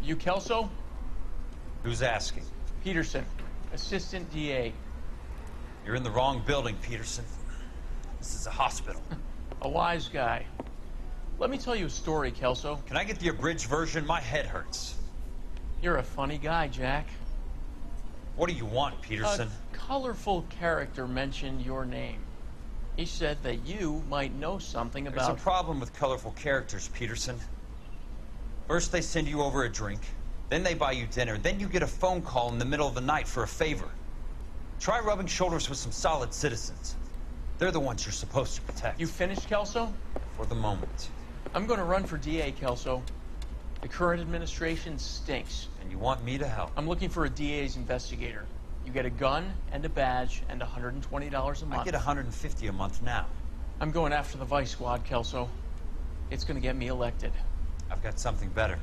You Kelso? Who's asking? Peterson, Assistant DA. You're in the wrong building, Peterson. This is a hospital. A wise guy. Let me tell you a story, Kelso. Can I get the abridged version? My head hurts. You're a funny guy, Jack. What do you want, Peterson? A colorful character mentioned your name. He said that you might know something about... There's a problem with colorful characters, Peterson. First they send you over a drink, then they buy you dinner, then you get a phone call in the middle of the night for a favor. Try rubbing shoulders with some solid citizens. They're the ones you're supposed to protect. You finished, Kelso? For the moment. I'm going to run for DA, Kelso. The current administration stinks. And you want me to help? I'm looking for a DA's investigator. You get a gun and a badge and $120 a month. I get $150 a month now. I'm going after the Vice Squad, Kelso. It's going to get me elected. I've got something better.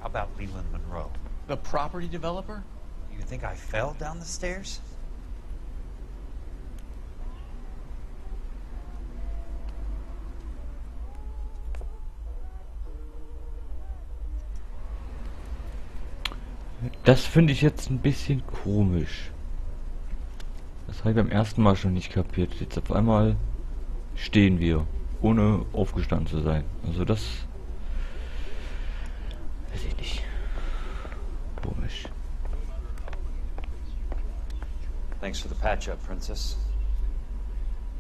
How about Leland Monroe? The property developer? You think I fell down the stairs? Das finde ich jetzt ein bisschen komisch. Das habe ich beim ersten Mal schon nicht kapiert. Jetzt auf einmal stehen wir, ohne aufgestanden zu sein. Also das... weiß ich nicht. Komisch. Thanks for the patch-up, Princess.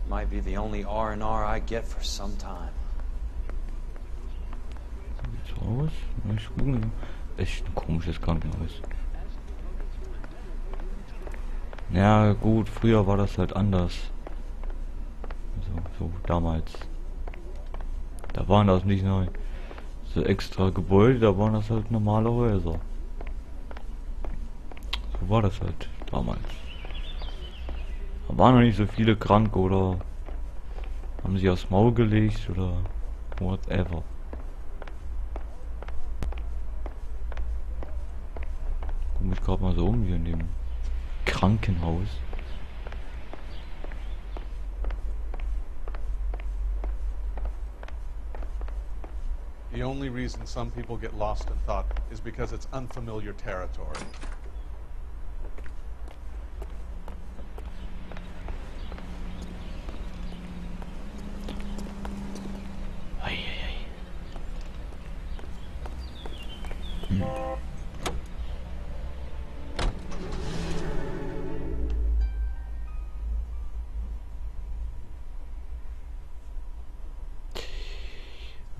Might be the only R&R I get for some time. So geht's raus. Mal gucken. Echt ein komisches Krankenhaus. Ja gut, früher war das halt anders. So damals. Da waren das nicht nur so extra Gebäude, da waren das halt normale Häuser. So war das halt damals. Da waren noch nicht so viele krank oder haben sie aufs Maul gelegt oder whatever. Guck mich gerade mal so um hier in dem Krankenhaus. The only reason some people get lost in thought is because it's unfamiliar territory.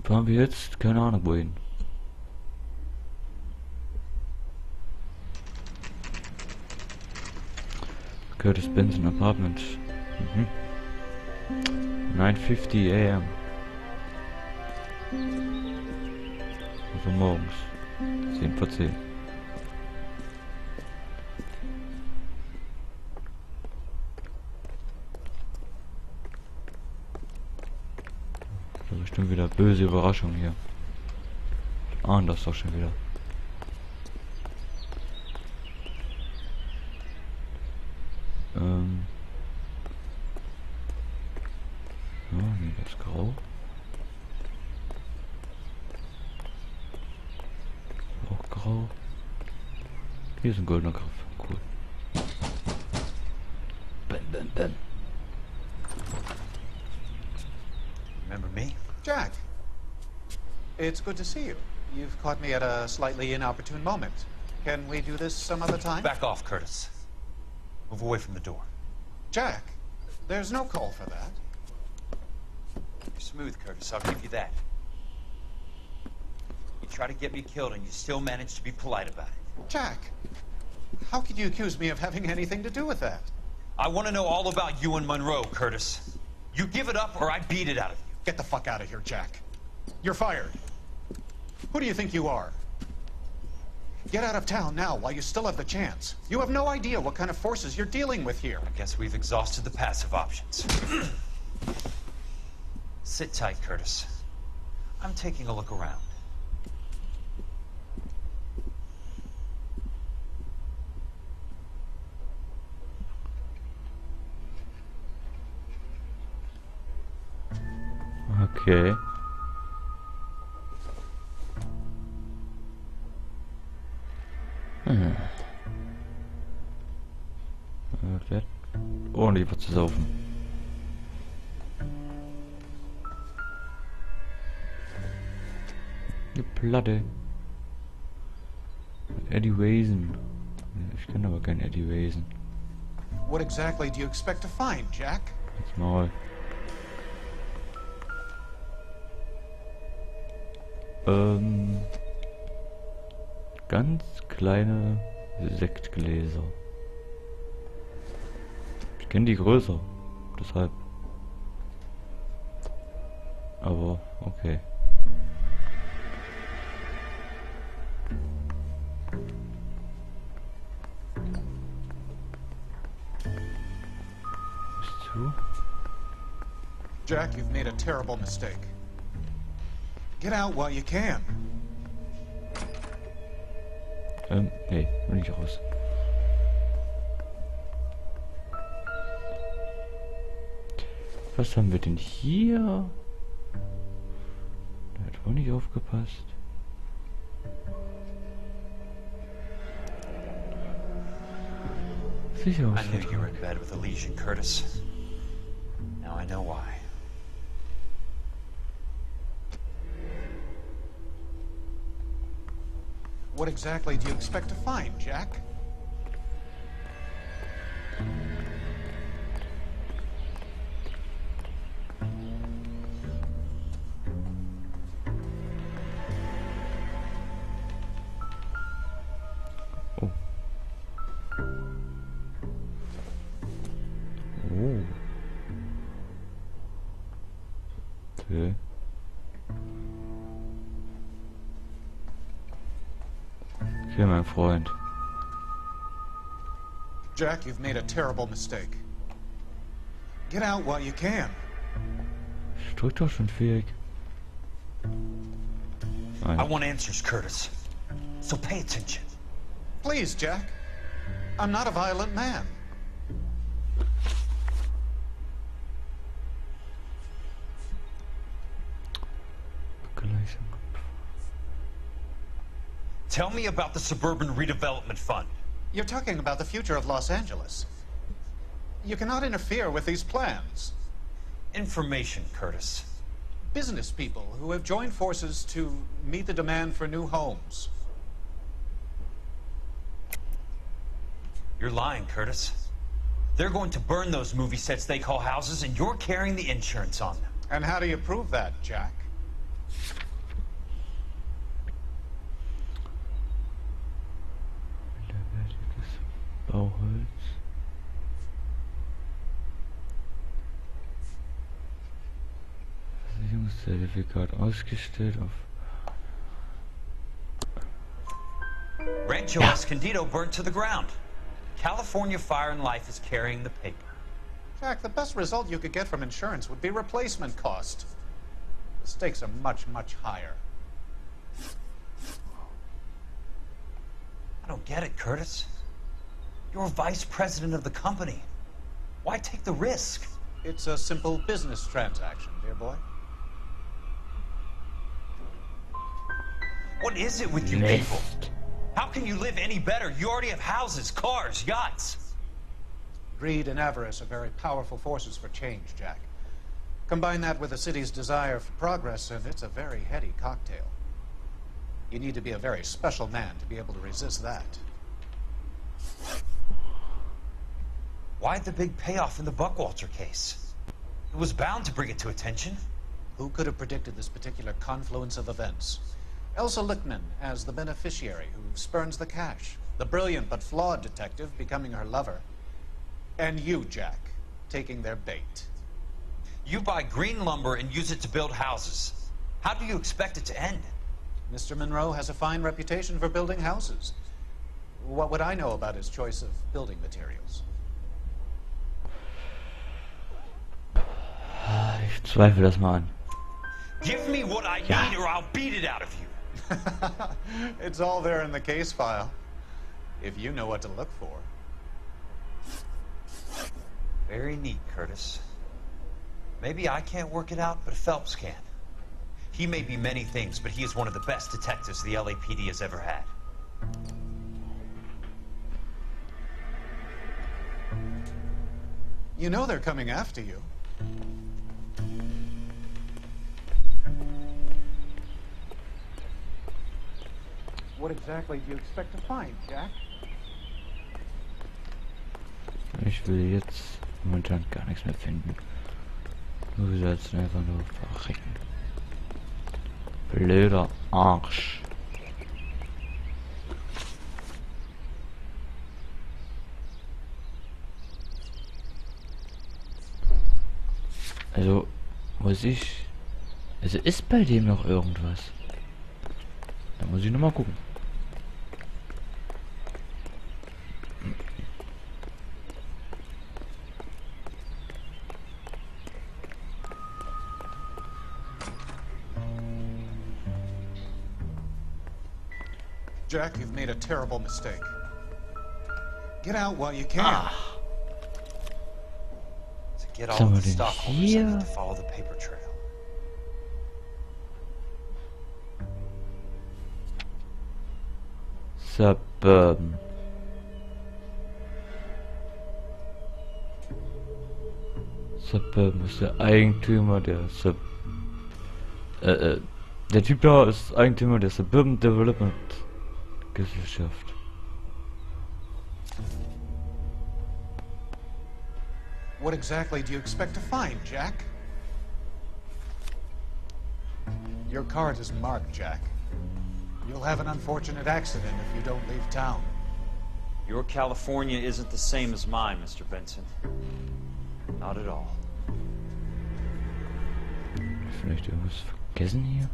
Fahren wir jetzt? Keine Ahnung wohin. Curtis Benson Apartment. 9:50 AM. Also morgens. 10 vor 10. Bestimmt wieder böse Überraschung hier. Ah, das doch schon wieder. Ja, nee, das ist grau. Auch grau. Hier ist ein goldener Griff. Cool. Ben. Remember me? Jack, it's good to see you. You've caught me at a slightly inopportune moment. Can we do this some other time? Back off, Curtis. Move away from the door. Jack, there's no call for that. You're smooth, Curtis. I'll give you that. You try to get me killed and you still manage to be polite about it. Jack, how could you accuse me of having anything to do with that? I want to know all about you and Monroe, Curtis. You give it up or I beat it out of you. Get the fuck out of here, Jack. You're fired. Who do you think you are? Get out of town now while you still have the chance. You have no idea what kind of forces you're dealing with here. I guess we've exhausted the passive options. Sit tight, Curtis. I'm taking a look around. Okay. Der hat ordentlich was zu saufen. Die Platte. Eddie Wazen. Ich kann aber kein Eddie Wazen. What exactly do you expect to find, Jack? Jetzt mal. Ganz kleine Sektgläser. Ich kenne die größer. Deshalb. Aber, okay. Bist du? Jack, you've made a terrible mistake. Get out while you can. Nee, will nicht raus. Was haben wir denn hier? Der hat auch nicht aufgepasst. I knew you were in bed with a lesion, Curtis. Now I know why. What exactly do you expect to find, Jack? Oh. Oh. Okay. Okay, mein Freund. Jack, you've made a terrible mistake. Get out while you can. Ich drück doch schon fähig. I want answers, Curtis. So pay attention. Please, Jack. I'm not a violent man. Tell me about the Suburban Redevelopment Fund. You're talking about the future of Los Angeles. You cannot interfere with these plans. Information, Curtis. Business people who have joined forces to meet the demand for new homes. You're lying, Curtis. They're going to burn those movie sets they call houses, and you're carrying the insurance on them. And how do you prove that, Jack? Bauholz. Versicherungszertifikat ausgestellt auf. Rancho Escondido burnt to the ground. California Fire and Life is carrying the paper. Jack, the best result you could get from insurance would be replacement cost. The stakes are much, much higher. I don't get it, Curtis. You're vice president of the company. Why take the risk? It's a simple business transaction, dear boy. What is it with you people? How can you live any better? You already have houses, cars, yachts. Greed and avarice are very powerful forces for change, Jack. Combine that with the city's desire for progress, and it's a very heady cocktail. You need to be a very special man to be able to resist that. Why the big payoff in the Buckwalter case? It was bound to bring it to attention. Who could have predicted this particular confluence of events? Elsa Lichtman as the beneficiary who spurns the cash. The brilliant but flawed detective becoming her lover. And you, Jack, taking their bait. You buy green lumber and use it to build houses. How do you expect it to end? Mr. Monroe has a fine reputation for building houses. What would I know about his choice of building materials? Ich zweifle das mal an. Give me what I need or I'll beat it out of you. It's all there in the case file. If you know what to look for. Very neat, Curtis. Maybe I can't work it out, but Phelps can. He may be many things, but he is one of the best detectives the LAPD has ever had. You know they're coming after you. What exactly do you expect to find, Jack? Ich will jetzt momentan gar nichts mehr finden. Du sollst einfach nur verrecken. Blöder Arsch. Also, muss ich... Also ist bei dem noch irgendwas? Da muss ich nochmal gucken. Jack, you've made a terrible mistake. Get out while you can. To get all of the stockholders, I need to follow the paper trail. Suburban. Suburban ist der Eigentümer der der Typ da ist Eigentümer der Suburban Development Gesellschaft. What exactly do you expect to find, Jack? Your card is marked, Jack. You'll have an unfortunate accident if you don't leave town. Your California isn't the same as mine, Mr. Benson. Not at all. Vielleicht irgendwas vergessen hier?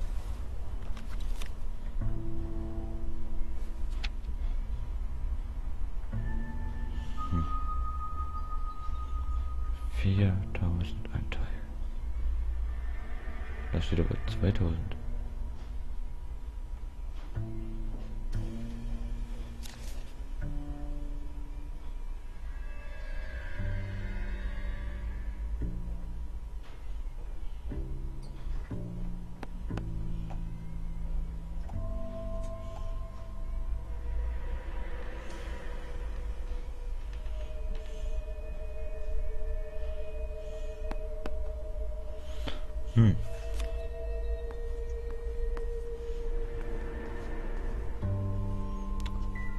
Hm. 4000 Anteil. Da steht aber 2000.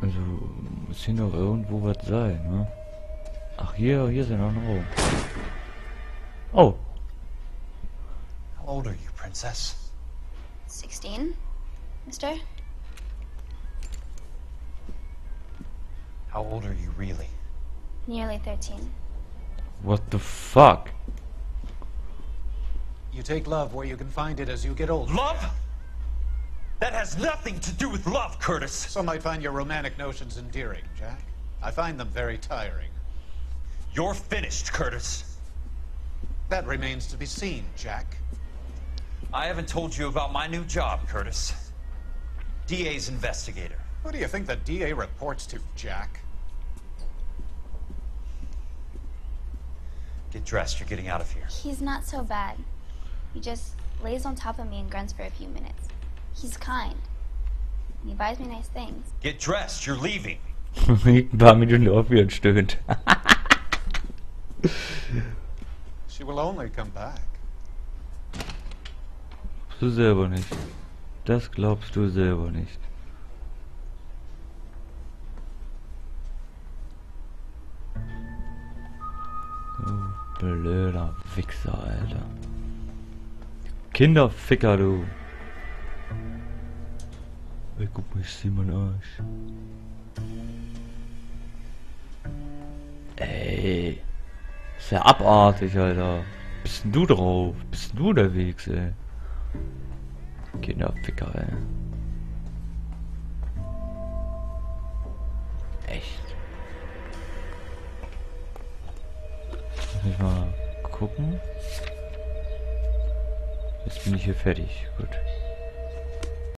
Also muss hier noch irgendwo was sein, ne? Ach, hier ist ja noch ein Raum. Oh. How old are you, princess? 16, mister? How old are you really? Nearly 13. What the fuck? You take love where you can find it as you get older. Love? That has nothing to do with love, Curtis. Some might find your romantic notions endearing, Jack. I find them very tiring. You're finished, Curtis. That remains to be seen, Jack. I haven't told you about my new job, Curtis. DA's investigator. Who do you think the DA reports to, Jack? Get dressed, you're getting out of here. He's not so bad. He just lays on top of me and grunts for a few minutes. He's kind. He buys me nice things. Get dressed, you're leaving. Ein paar Minuten auf wie ein stöhnt. She will only come back. Du selber nicht. Das glaubst du selber nicht. Du blöder Wichser, Alter. Kinderficker, du. Ey, guck mal, ich seh meinen Arsch. Ey. Ist ja abartig, Alter. Bist denn du drauf? Bist denn du unterwegs, ey? Kinderficker, ey. Echt. Muss ich mal gucken. Jetzt bin ich hier fertig. Gut.